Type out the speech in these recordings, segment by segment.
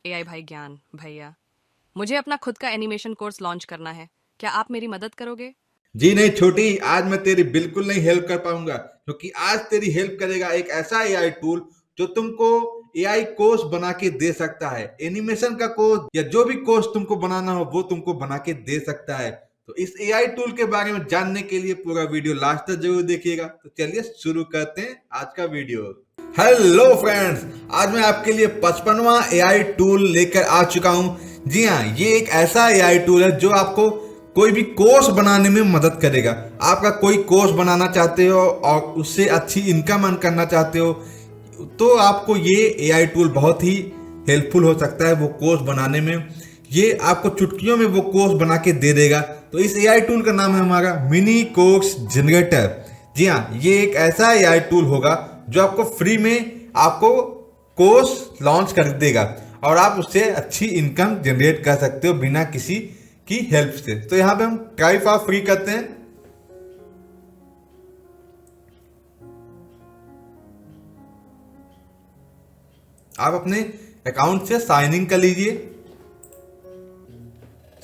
AI भाई ज्ञान भैया, मुझे अपना खुद का एनिमेशन कोर्स लॉन्च करना है। क्या आप मेरी मदद करोगे? जी नहीं छोटी, आज मैं तेरी बिल्कुल नहीं हेल्प कर पाऊंगा, क्योंकि आज तेरी हेल्प करेगा एक ऐसा एआई टूल जो तुमको एआई कोर्स बना के दे सकता है। एनिमेशन का कोर्स या जो भी कोर्स तुमको बनाना हो वो तुमको बना के दे सकता है। तो इस एआई टूल के बारे में जानने के लिए पूरा वीडियो लास्ट तक जरूर देखिएगा। तो चलिए शुरू करते हैं आज का वीडियो। हेलो फ्रेंड्स, आज मैं आपके लिए 55वां एआई टूल लेकर आ चुका हूं। जी हाँ, ये एक ऐसा एआई टूल है जो आपको कोई भी कोर्स बनाने में मदद करेगा। आपका कोई कोर्स बनाना चाहते हो और उससे अच्छी इनकम अर्न करना चाहते हो तो आपको ये एआई टूल बहुत ही हेल्पफुल हो सकता है वो कोर्स बनाने में। ये आपको चुटकियों में वो कोर्स बना के दे देगा। तो इस एआई टूल का नाम है हमारा मिनी कोर्स जनरेटर। जी हाँ, ये एक ऐसा एआई टूल होगा जो आपको फ्री में आपको कोर्स लॉन्च कर देगा और आप उससे अच्छी इनकम जनरेट कर सकते हो बिना किसी की हेल्प से। तो यहां पे हम ट्राई फॉर फ्री करते हैं। आप अपने अकाउंट से साइन इन कर लीजिए।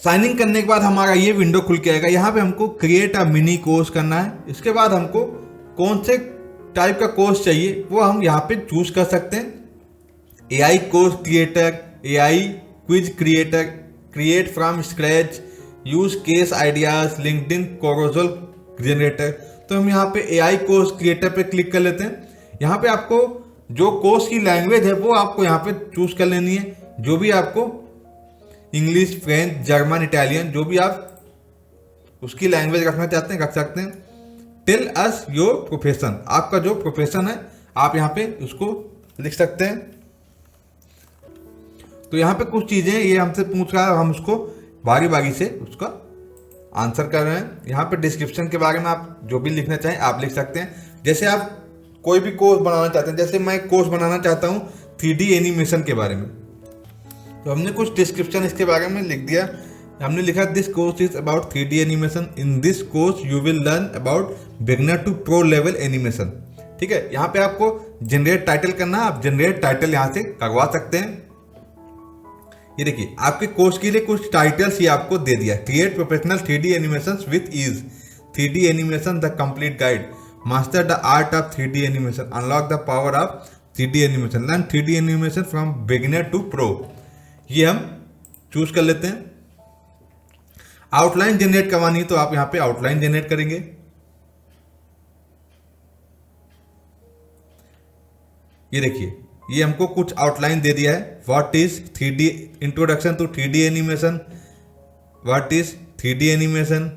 साइन इन करने के बाद हमारा ये विंडो खुल के आएगा। यहाँ पे हमको क्रिएट अ मिनी कोर्स करना है। इसके बाद हमको कौन से टाइप का कोर्स चाहिए वो हम यहाँ पे चूज कर सकते हैं। AI course creator, AI quiz creator, create from scratch, use case ideas, LinkedIn carousel generator. तो हम यहाँ पे एआई कोर्स क्रिएटर पे क्लिक कर लेते हैं। यहाँ पे आपको जो कोर्स की लैंग्वेज है वो आपको यहाँ पे चूज कर लेनी है। जो भी आपको इंग्लिश, फ्रेंच, जर्मन, इटालियन, जो भी आप उसकी लैंग्वेज रखना चाहते हैं रख सकते हैं। टेल अस योर प्रोफेशन, आपका जो प्रोफेशन है आप यहाँ पे उसको लिख सकते हैं। तो यहाँ पे कुछ चीजें ये हमसे पूछ रहा है, हम उसको बारी बारी से उसका आंसर कर रहे हैं। यहाँ पे डिस्क्रिप्शन के बारे में आप जो भी लिखना चाहें आप लिख सकते हैं। जैसे आप कोई भी कोर्स बनाना चाहते हैं, जैसे मैं कोर्स बनाना चाहता हूँ 3D एनिमेशन के बारे में, तो हमने कुछ डिस्क्रिप्शन इसके बारे में लिख दिया। हमने लिखा this course is about 3D animation. In this course you will learn about beginner to pro level animation. ठीक है, यहाँ पे आपको जनरेट टाइटल करना है। आप जनरेट टाइटल यहाँ से करवा सकते हैं। ये देखिए, आपके कोर्स के लिए कुछ टाइटल्स ये आपको दे दिया। Create professional 3D animation with ease, 3D animation the complete guide, master the art of 3D animation, unlock the power of 3D animation, learn 3D animation from beginner to pro. ये हम choose कर लेते हैं। Outline generate करवानी है तो आप यहाँ पे आउटलाइन जनरेट करेंगे। ये देखिए, ये हमको कुछ आउटलाइन दे दिया है। What is 3D introduction to 3D animation, what is 3D animation,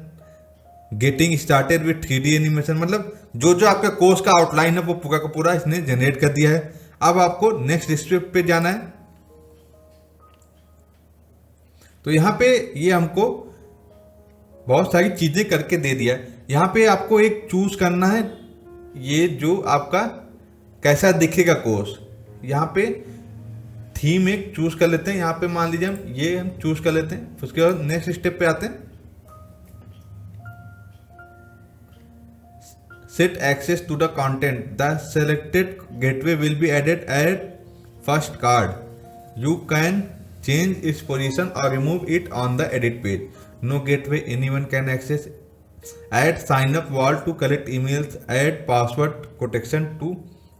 getting started with 3D animation. मतलब जो जो आपका कोर्स का आउटलाइन है वो पूरा का पूरा इसने जनरेट कर दिया है। अब आपको नेक्स्ट स्टेप पे जाना है। तो यहाँ पे ये हमको बहुत सारी चीजें करके दे दिया है। यहाँ पे आपको एक चूज करना है, ये जो आपका कैसा दिखेगा कोर्स। यहाँ पे थीम एक चूज कर लेते हैं। यहाँ पे मान लीजिए हम चूज कर लेते हैं। उसके बाद नेक्स्ट स्टेप पे आते हैं। Set access to the content, the selected gateway will be added at first card, you can change its position और remove it on the edit page, no gateway anyone can access, add sign up wall to collect emails, add password protection to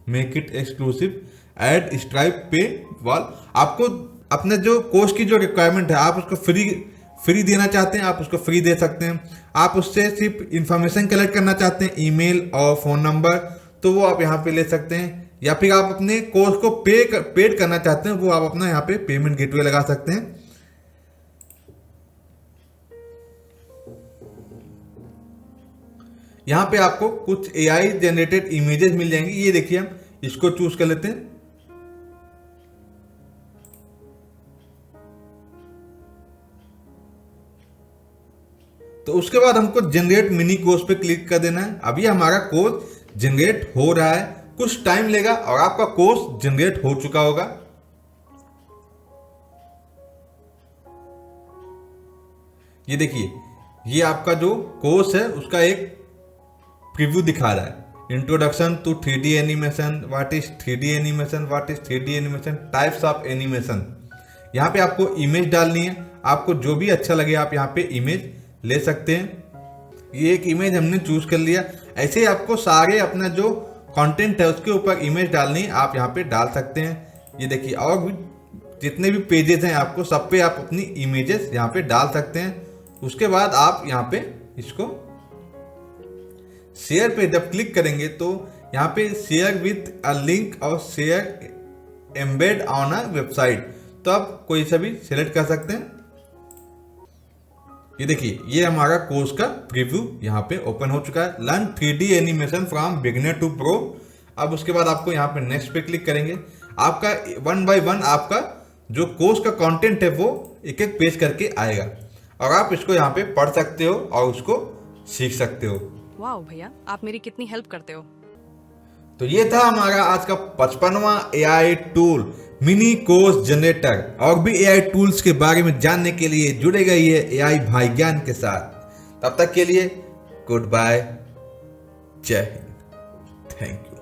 make it exclusive, add Stripe paywall. आपको अपने जो course की जो requirement है आप उसको free देना चाहते हैं आप उसको फ्री दे सकते हैं। आप उससे सिर्फ इंफॉर्मेशन कलेक्ट करना चाहते हैं, ईमेल और फोन नंबर, तो वो आप यहाँ पे ले सकते हैं। या फिर आप अपने कोर्स को पेड करना चाहते हैं, वो आप अपना यहाँ पे पेमेंट गेटवे लगा सकते हैं। यहाँ पे आपको कुछ एआई जनरेटेड इमेजेस मिल जाएंगी। ये देखिए, हम इसको चूज कर लेते हैं। तो उसके बाद हमको जनरेट मिनी कोर्स पे क्लिक कर देना है। अभी हमारा कोर्स जनरेट हो रहा है, कुछ टाइम लेगा और आपका कोर्स जनरेट हो चुका होगा। ये देखिए, ये आपका जो कोर्स है उसका एक प्रीव्यू दिखा रहा है। Introduction to 3D animation, what is 3D animation, what is 3D animation, types of animation, यहाँ पे आपको इमेज डालनी है, आपको जो भी अच्छा लगे आप यहाँ पे इमेज ले सकते हैं। ये एक इमेज हमने चूज कर लिया। ऐसे ही आपको सारे अपना जो कंटेंट है उसके ऊपर इमेज डालनी है, आप यहाँ पे डाल सकते हैं। ये देखिए, और भी जितने भी पेजेस हैं आपको सब पे आप अपनी इमेजेस यहाँ पे डाल सकते हैं। उसके बाद आप यहाँ पे इसको शेयर पे जब क्लिक करेंगे तो यहाँ पे शेयर विथ अ लिंक और share embed on a website, तो आप कोई सा भी सिलेक्ट कर सकते हैं। ये देखिए, ये हमारा कोर्स का प्रीव्यू यहाँ पे ओपन हो चुका है। Learn 3D animation from beginner to pro. अब उसके बाद आपको यहाँ पे नेक्स्ट पे क्लिक करेंगे। आपका 1 बाय 1 आपका जो कोर्स का कंटेंट है वो एक एक पेज करके आएगा और आप इसको यहाँ पे पढ़ सकते हो और उसको सीख सकते हो। वाह भैया, आप मेरी कितनी हेल्प करते हो। तो ये था हमारा आज का 55वां AI tool mini course generator. और भी एआई टूल्स के बारे में जानने के लिए जुड़े रहिए एआई भाई ज्ञान के साथ। तब तक के लिए गुड बाय, जय हिंद, थैंक यू।